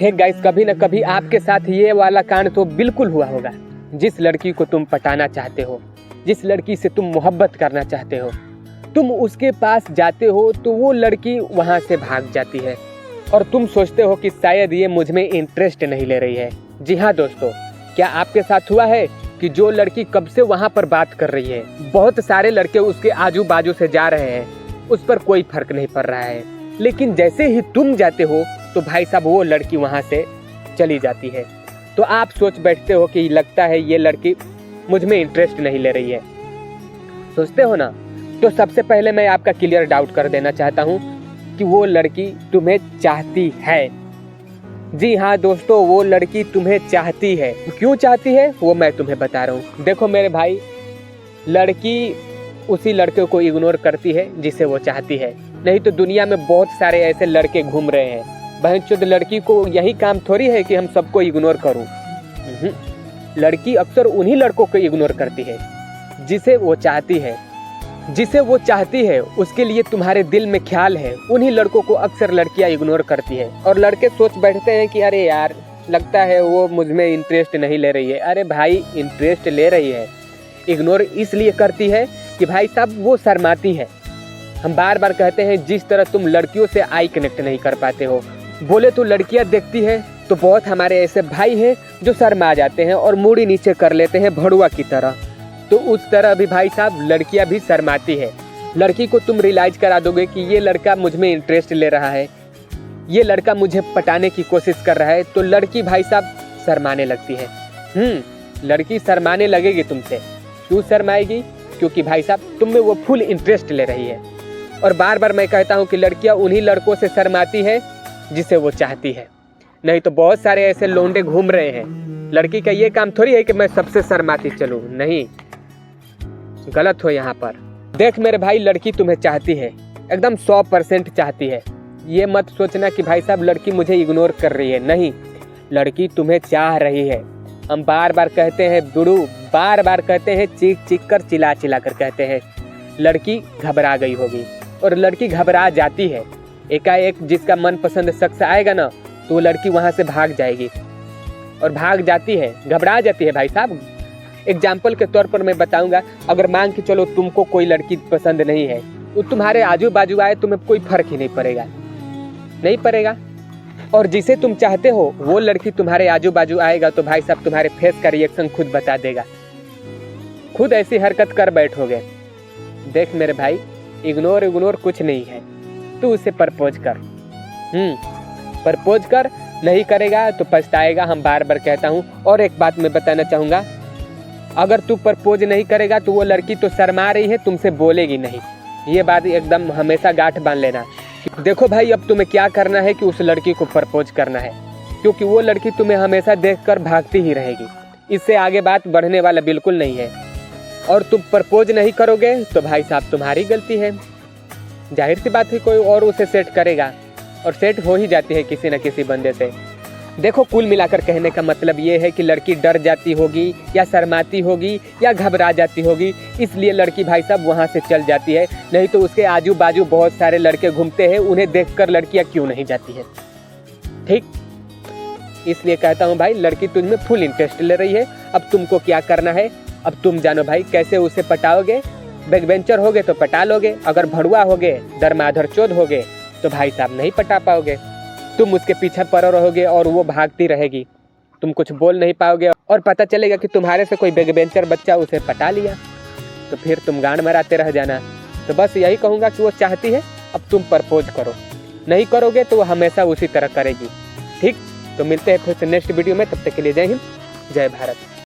Hey guys, कभी न कभी आपके साथ ये वाला कांड तो बिल्कुल हुआ होगा। जिस लड़की को तुम पटाना चाहते हो, जिस लड़की से तुम मोहब्बत करना चाहते हो, तुम उसके पास जाते हो तो वो लड़की वहाँ से भाग जाती है और तुम सोचते हो कि शायद ये मुझ में इंटरेस्ट नहीं ले रही है। जी हाँ दोस्तों, क्या आपके साथ हुआ है कि जो लड़की कब से वहाँ पर बात कर रही है, बहुत सारे लड़के उसके आजू बाजू से जा रहे हैं, उस पर कोई फर्क नहीं पड़ रहा है, लेकिन जैसे ही तुम जाते हो तो भाई साहब वो लड़की वहाँ से चली जाती है। तो आप सोच बैठते हो कि लगता है ये लड़की मुझ में इंटरेस्ट नहीं ले रही है, सोचते हो ना। तो सबसे पहले मैं आपका क्लियर डाउट कर देना चाहता हूँ कि वो लड़की तुम्हें चाहती है। जी हाँ दोस्तों, वो लड़की तुम्हें चाहती है। क्यों चाहती है वो मैं तुम्हें बता रहा हूँ। देखो मेरे भाई, लड़की उसी लड़के को इग्नोर करती है जिसे वो चाहती है, नहीं तो दुनिया में बहुत सारे ऐसे लड़के घूम रहे हैं। बहनचोद लड़की को यही काम थोड़ी है कि हम सबको इग्नोर करूं। लड़की अक्सर उन्हीं लड़कों को इग्नोर करती है जिसे वो चाहती है। जिसे वो चाहती है उसके लिए तुम्हारे दिल में ख्याल है, उन्हीं लड़कों को अक्सर लड़कियां इग्नोर करती है। और लड़के सोच बैठते हैं कि अरे यार, लगता है वो मुझ में इंटरेस्ट नहीं ले रही है। अरे भाई, इंटरेस्ट ले रही है, इग्नोर इसलिए करती है कि भाई साहब वो शर्माती है। हम बार बार कहते हैं, जिस तरह तुम लड़कियों से आई कनेक्ट नहीं कर पाते हो, बोले तो लड़कियां देखती हैं तो बहुत हमारे ऐसे भाई हैं जो शर्मा जाते हैं और मूड़ी नीचे कर लेते हैं भड़ुआ की तरह। तो उस तरह भी भाई साहब लड़कियां भी शर्माती है। लड़की को तुम रियलाइज करा दोगे कि ये लड़का मुझ में इंटरेस्ट ले रहा है, ये लड़का मुझे पटाने की कोशिश कर रहा है, तो लड़की भाई साहब शर्माने लगती है। लड़की शर्माने लगेगी तुमसे। क्यों शर्माएगी? क्योंकि भाई साहब तुम में वो फुल इंटरेस्ट ले रही है। और बार बार मैं कहता हूँ कि लड़कियाँ उन्हीं लड़कों से शर्माती है जिसे वो चाहती है, नहीं तो बहुत सारे ऐसे लोंडे घूम रहे हैं। लड़की का ये काम थोड़ी है कि मैं सबसे शर्माती चलूं, नहीं, गलत हो यहाँ पर। देख मेरे भाई, लड़की तुम्हें चाहती है, एकदम 100% चाहती है। ये मत सोचना कि भाई साहब लड़की मुझे इग्नोर कर रही है, नहीं, लड़की तुम्हें चाह रही है। हम बार बार कहते हैं गुरु, बार बार कहते हैं, चीख चीख कर चिल्ला चिल्ला कर कहते हैं, लड़की घबरा गई होगी। और लड़की घबरा जाती है। एकाएक जिसका मनपसंद शख्स आएगा ना, तो वो लड़की वहाँ से भाग जाएगी और भाग जाती है, घबरा जाती है भाई साहब। एग्जाम्पल के तौर पर मैं बताऊंगा, अगर मान के चलो तुमको कोई लड़की पसंद नहीं है, तो तुम्हारे आजू बाजू आए तुम्हें कोई फर्क ही नहीं पड़ेगा, नहीं पड़ेगा। और जिसे तुम चाहते हो वो लड़की तुम्हारे आजू बाजू आएगा तो भाई साहब तुम्हारे फेस का रिएक्शन खुद बता देगा, खुद ऐसी हरकत कर बैठोगे। देख मेरे भाई, इग्नोर कुछ नहीं है, तू उसे प्रपोज कर। प्रपोज कर, नहीं करेगा तो पछताएगा, हम बार बार कहता हूँ। और एक बात मैं बताना चाहूँगा, अगर तू प्रपोज नहीं करेगा तो वो लड़की तो शर्मा रही है, तुमसे बोलेगी नहीं। ये बात एकदम हमेशा गांठ बांध लेना। देखो भाई, अब तुम्हें क्या करना है कि उस लड़की को प्रपोज करना है, क्योंकि वो लड़की तुम्हें हमेशा देखकर भागती ही रहेगी। इससे आगे बात बढ़ने वाला बिल्कुल नहीं है। और तुम प्रपोज नहीं करोगे तो भाई साहब तुम्हारी गलती है। जाहिर सी बात है, कोई और उसे सेट करेगा, और सेट हो ही जाती है किसी न किसी बंदे से। देखो, कुल मिलाकर कहने का मतलब ये है कि लड़की डर जाती होगी या शर्माती होगी या घबरा जाती होगी, इसलिए लड़की भाई साहब वहाँ से चल जाती है। नहीं तो उसके आजू बाजू बहुत सारे लड़के घूमते हैं, उन्हें देखकर लड़कियाँ क्यों नहीं जाती है। ठीक, इसलिए कहता हूँ भाई, लड़की तुझमें फुल इंटरेस्ट ले रही है। अब तुमको क्या करना है, अब तुम जानो भाई कैसे उसे पटाओगे। बैकबेंचर होगे तो पटा लोगे, अगर भड़ुआ होगे, दरमाधर चोद होगे तो भाई साहब नहीं पटा पाओगे। तुम उसके पीछे पड़े रहोगे और वो भागती रहेगी, तुम कुछ बोल नहीं पाओगे, और पता चलेगा कि तुम्हारे से कोई बैकबेंचर बच्चा उसे पटा लिया, तो फिर तुम गांड मराते रह जाना। तो बस यही कहूँगा कि वो चाहती है, अब तुम प्रपोज करो। नहीं करोगे तो वो हमेशा उसी तरह करेगी। ठीक, तो मिलते हैं फिर से नेक्स्ट वीडियो में, तब तक के लिए जय हिंद, जय भारत।